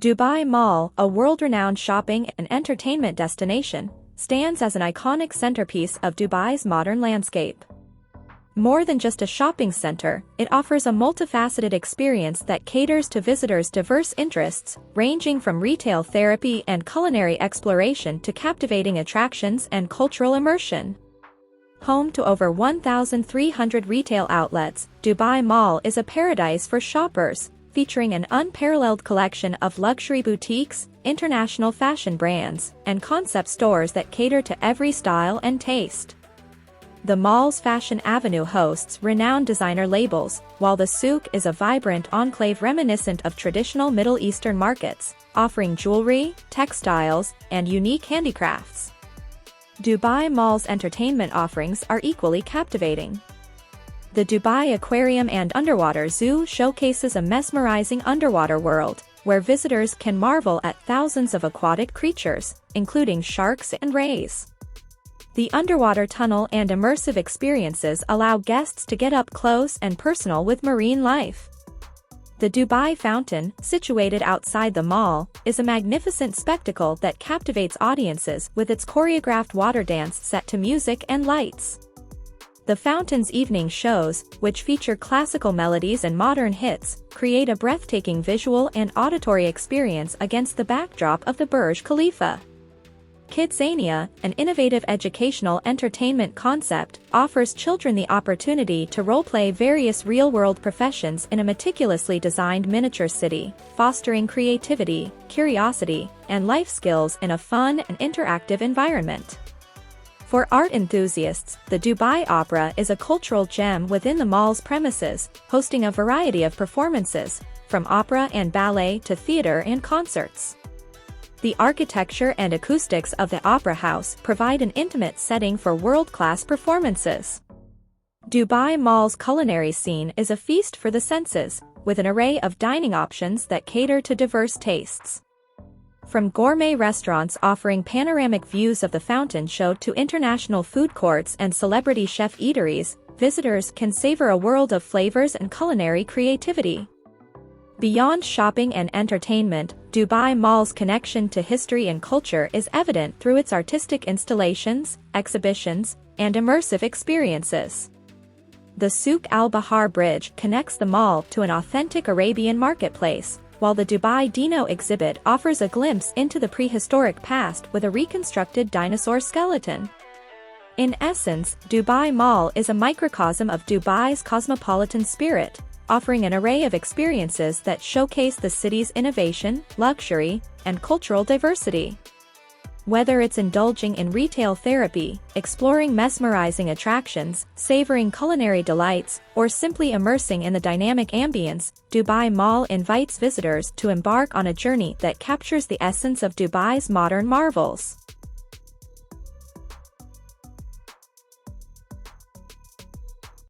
Dubai Mall, a world-renowned shopping and entertainment destination, stands as an iconic centerpiece of Dubai's modern landscape. More than just a shopping center, it offers a multifaceted experience that caters to visitors' diverse interests, ranging from retail therapy and culinary exploration to captivating attractions and cultural immersion. Home to over 1,300 retail outlets, Dubai Mall is a paradise for shoppers, featuring an unparalleled collection of luxury boutiques, international fashion brands, and concept stores that cater to every style and taste. The mall's Fashion Avenue hosts renowned designer labels, while the souk is a vibrant enclave reminiscent of traditional Middle Eastern markets, offering jewelry, textiles, and unique handicrafts. Dubai Mall's entertainment offerings are equally captivating. The Dubai Aquarium and Underwater Zoo showcases a mesmerizing underwater world, where visitors can marvel at thousands of aquatic creatures, including sharks and rays. The underwater tunnel and immersive experiences allow guests to get up close and personal with marine life. The Dubai Fountain, situated outside the mall, is a magnificent spectacle that captivates audiences with its choreographed water dance set to music and lights. The fountain's evening shows, which feature classical melodies and modern hits, create a breathtaking visual and auditory experience against the backdrop of the Burj Khalifa. Kidzania, an innovative educational entertainment concept, offers children the opportunity to role-play various real-world professions in a meticulously designed miniature city, fostering creativity, curiosity, and life skills in a fun and interactive environment. For art enthusiasts, the Dubai Opera is a cultural gem within the mall's premises, hosting a variety of performances, from opera and ballet to theater and concerts. The architecture and acoustics of the Opera House provide an intimate setting for world-class performances. Dubai Mall's culinary scene is a feast for the senses, with an array of dining options that cater to diverse tastes. From gourmet restaurants offering panoramic views of the fountain show to international food courts and celebrity chef eateries, visitors can savor a world of flavors and culinary creativity. Beyond shopping and entertainment, Dubai Mall's connection to history and culture is evident through its artistic installations, exhibitions, and immersive experiences. The Souk al-Bahar Bridge connects the mall to an authentic Arabian marketplace, while the Dubai Dino exhibit offers a glimpse into the prehistoric past with a reconstructed dinosaur skeleton. In essence, Dubai Mall is a microcosm of Dubai's cosmopolitan spirit, offering an array of experiences that showcase the city's innovation, luxury, and cultural diversity. Whether it's indulging in retail therapy, exploring mesmerizing attractions, savoring culinary delights, or simply immersing in the dynamic ambience, Dubai Mall invites visitors to embark on a journey that captures the essence of Dubai's modern marvels.